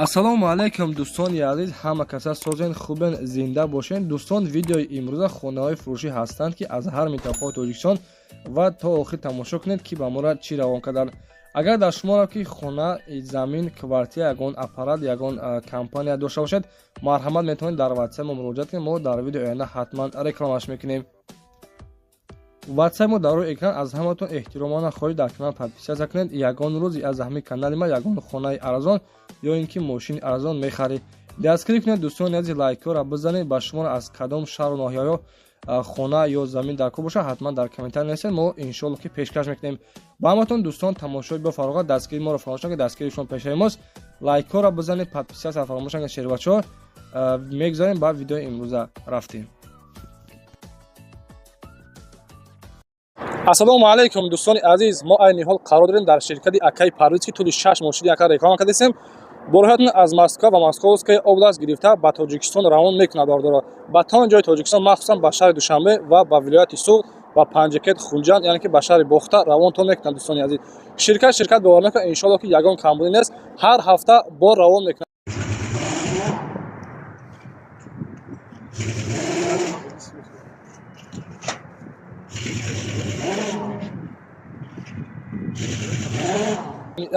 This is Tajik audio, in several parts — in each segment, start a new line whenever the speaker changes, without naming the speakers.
ассалому алайкум дӯстони азиз, ҳама каса созен хубен, зинда бошен. дӯстон, видеои имрӯза хонаҳои фурӯшӣ ҳастанд ки аз ҳар минтақаҳои Тоҷикистон ва то охир тамошо кунед ки ба моро чӣ равон карданд. агар дар шуморо ки хона, замин, квартира, ягон аппарат, ягон компания дошта бошед, марҳамат метавонед дар ватсап мо муроҷиат кунед. мо дар видеои оянда ҳатман рекламаш мекунем. ватсап мо дар рӯи экран. аз ҳаматон эҳтиромона хоҳиш дар канал подписатсия кунед. ягон рӯзи аз ҳамин канали ма ягон хонаи арзон ё ин ки мошини арзон мехаред, дастгирӣ кунед. дӯстони азиз, лайкҳоро бизанед. ба шумо аз кадом шаҳру ноҳияҳо хона ё замин дар кор бошад, ҳатман дар комментар нависед. мо иншоалло ки пешкаш мекунем. ба ҳаматон дӯстон, тамошои бафарғат, дастгирии моро фаромӯш накунед. дастгирии шумо пешаи мост. лайкҳоро бизанед, подписатсияро фаромӯш накунед. шербачаҳо мегзарем ба видеои имрӯза рафтем. ассалому алайкум дӯстони азиз, мо айни ҳол қарор дорем дар ширкати Акай Парвиз ки тӯли 6 мошини ака реклама кардем. бороҳатон аз Москва ва Московская област гирифта ба Тоҷикистон равон мекунад бардора. ба тамоми ҷои Тоҷикистон, махсусан ба шаҳри Душанбе ва ба вилояти Суғд ва Панҷакет, Хунҷанд, яъне ки ба шаҳри Бохта равонтон мекунад. дӯстони азиз, ширкат бовар накунед, иншоалло ки ягон камбудӣ нест, ҳар ҳафта бор равон мекунад.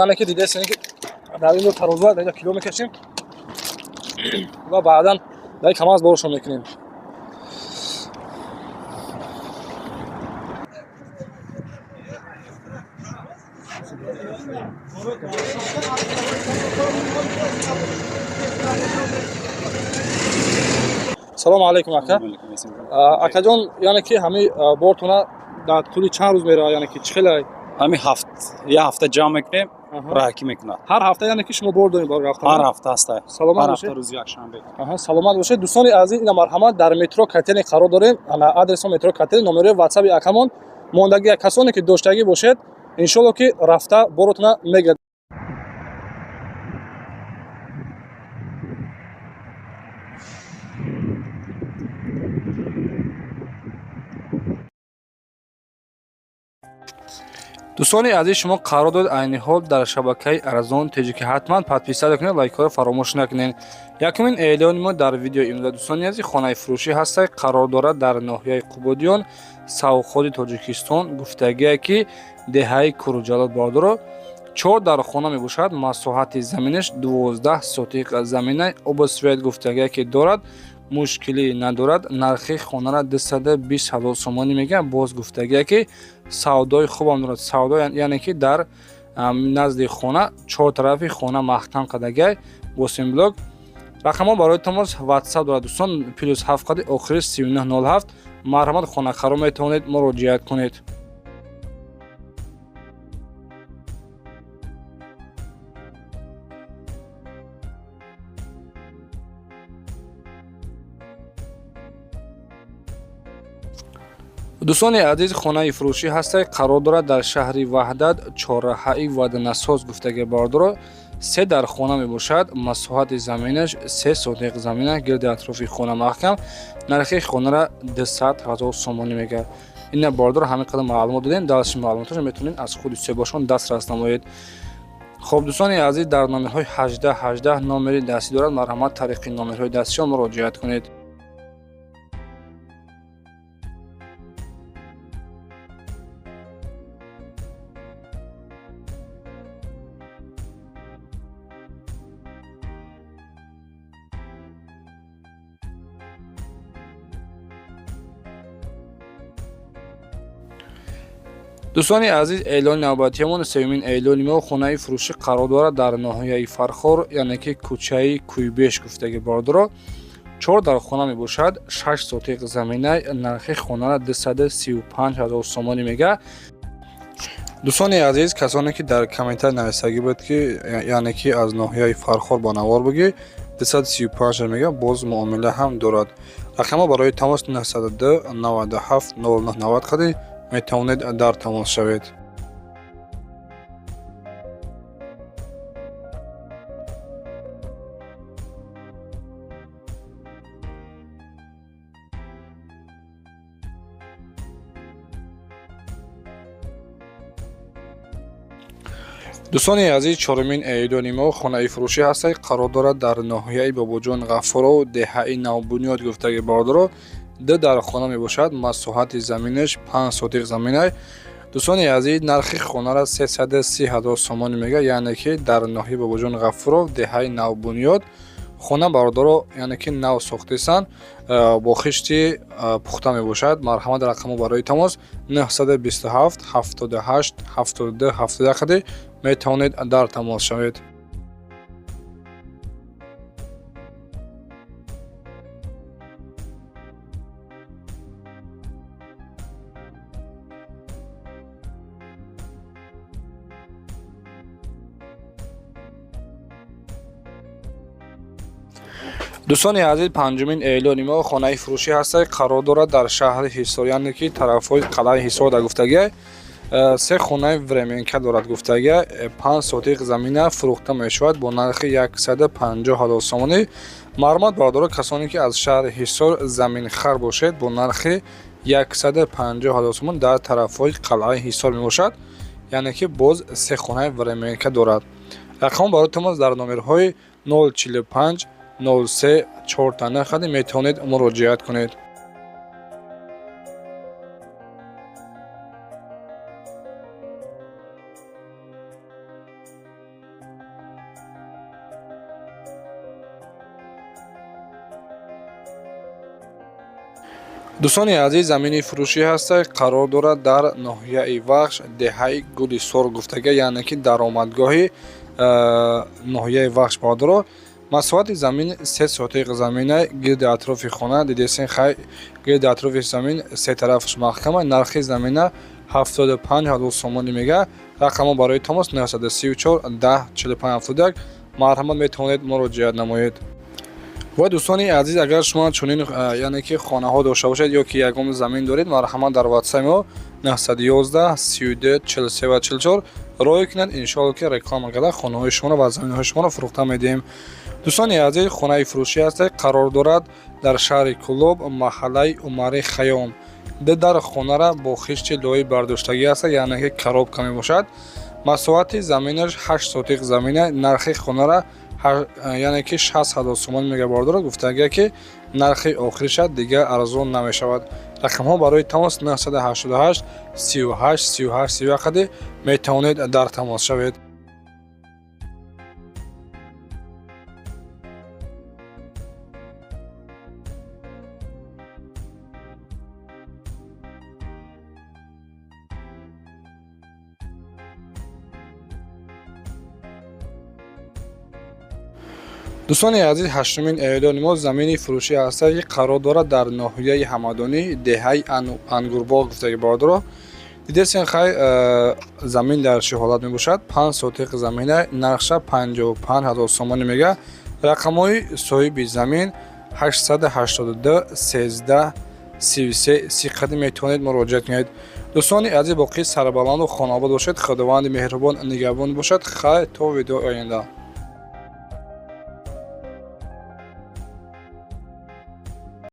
яъне ки дидесен ки дар ин тароза дар кило мекашем ва баъдан дар кам аз боршон мекунем. салому алайкум ака. акаҷон, яъне ки ҳамин бортона дар тӯли чанд рӯз меравад, яъне ки чӣ хеле
ҳамин як ҳафта ҷамъ мекунем, роҳакӣ мекунад.
ҳар ҳафта, яъне ки шумо бор доред бар рафта?
ҳар ҳафта аста.
Саломат
ҳар
бошед.
ҳафта рӯзи якшанбе.
Саломат бошед. дӯстони азиз, ина марҳамат дар метро Катени қарор дорем. ана адресо метро Катени, номерои ватсаби акамон. мондагӣ касоне ки доштагӣ бошед, иншоалло ки рафта боротона мегирад. дӯстони азиз, шумо қарор доред айни ҳол дар шабакаи арзон теҷи ки ҳатман подписат кунед, лайкҳоро фаромӯш накунед. якумин эълони мо дар видеои имрӯза дӯстони азиз, хонаи фурӯшӣ ҳастай қарор дорад дар ноҳияи Қубодиён, Савходи Тоҷикистон. гуфтагие ки деҳаи Куруҷалот бардоро 4 дар хона мебошад. масоҳати заминаш 12 сотиқ замина. обосвет гуфтагие ки дорад, мушкилӣ надорад. нархи хонара 220 000 сомонӣ мегӯяд. боз гуфтагие ки савдои хубам дорад. савдо яъне ки дар назди хона, чортарафи хона маҳкам кардагиай босимблок. рақамҳо барои тамос ватсап дорад дӯстон, +7 қади охири 3907. марҳамат, хонахаро метавонед муроҷиат кунед. дӯстони азиз, хонаи фурӯшӣ ҳастай қарор дорад дар шаҳри Ваҳдат, чорраҳаи Ваданасоз гуфтагие бардоро. 3 дар хона мебошад. масоҳати заминаш 3 сотиқ замина. гирди атрофи хона маҳкам. нархи хонара 200 000 сомонӣ мегӯяд. ина бардор ҳамин қадар маълумот додем. дасти маълумоташро метавонед аз худи себошон дастрас намоед. хоб дӯстони азиз, дар номерҳои 1818 номери дастӣ дорад. марҳамат, тариқи номерҳои дастиҳо муроҷиат кунед. дӯстони азиз, эълони навбатиямон, сеюмин эълони мо хонаи фурӯшӣ қарор дорад дар ноҳияи Фархор, яъне ки кӯчаи Кӯйбеш гуфтаги бардоро. 4 дар хона мебошад. 6 сотиқ замина. нархи хонара 235 000 сомонӣ мегӯяд. дӯстони азиз, касоне ки дар комментар нависагӣ буд ки яъне ки аз ноҳияи Фархор ба навор бугӣ, 235 мегӯяд. боз муомила ҳам дорад. рақамҳо барои тамос 902 97 0990 қади метавонед дар тамос шавед. дӯстони азиз, 4 июли мо хонаи фурӯшӣ ҳастед. қарор дорад дар ноҳияи Бобоҷон Ғафуров, деҳаи Навбунёд гуфтаги бордоро ду дархона мебошад. масоҳати заминаш 5 сотиқ замина. дӯстони азиз, нархи хонара 330,000 сомон мега, яъне ки дар ноҳияи Бобоҷон Ғафуров, деҳаи Навбунёд хона бародоро яъне ки нав сохтисанд, бо хишти пухта мебошад. марҳамат, рақамо барои тамос 927 78 72 71 метавонед дар тамос шавед. дӯстони азиз, 5 июли мо хонаи фурӯшӣ ҳастед. қарор дорад дар шаҳри Ҳисор, яъне ки тарафҳои қалъаи Ҳисор дар гуфтагӣ се хонаи временка дорад гуфтагӣ. 5 сотиқ замина фурӯхта мешавад бо нархи 150,000 сомонӣ. марҳамат бардоро, касоне ки аз шаҳри Ҳисор заминхар бошед, бо нархи 150,000 сомон дар тарафҳои қалъаи Ҳисор мебошад, яъне ки боз се хонаи временка дорад. рақамо барои тамос дар номерҳои 045 03 4 метавонед муроҷиат кунед. дӯстони азиз, замини фурӯшӣ ҳастед. қарор дорад дар ноҳияи Вахш, деҳаи Гули Сор гуфтагӣ, яъне ки даромадгоҳи ноҳияи Вахш бардоро. масоҳати замин 3 сотиқ замина гирди атрофи хона. дидесин хай, гирди атрофи замин се тарафаш маҳкама. нархи замина 75,000 сомонӣ мега. рақамо барои тамос 934 10 45 71. марҳамат, метавонед муроҷиат намоед. ва дӯстони азиз, агар шумо чунин яъне ки хонаҳо дошта бошед ё ки ягон замин доред, марҳамат дар ватсаи мо 911 32 43 44 роё кунед. иншоалло ки реклама карда хонаҳои шуморо ва заминҳои шуморо фурӯхта медиҳем. дӯстони азиз, хонаи фурӯшӣ ҳастед. қарор дорад дар шаҳри Кӯлоб, маҳаллаи Умари Хаём. дар хонара бо хишти лои бардоштагӣ аст, яъне ки коробка мебошад. масоҳати заминаш 8 сотиқ замина. нархи хонара яъне ки 60,000 сомон мега бардора гуфтагӣ ки нархи охириша дигар арзон намешавад. рақамҳо барои тамос 988 38 38 31 метавонед дар тамос шавед. дӯстони азиз, 8 июли мо замини фурӯшӣ ҳастад, ки қарор дорад дар ноҳияи Ҳамадонӣ, деҳаи Ангурбоғ гуфтаги бардоро. дидесин хай, замин дар чӣ ҳолат мебошад. 5 сотиқ замина, нархша 55,000 сомонӣ мега. рақамҳои соҳиби замин 882 13 33 30 метавонед муроҷиат кунед. дӯстони азиз, боқӣ сарбаланду хонобод бошед. худованди меҳрубон нигаҳбон бошад. хайр, то видеои оянда.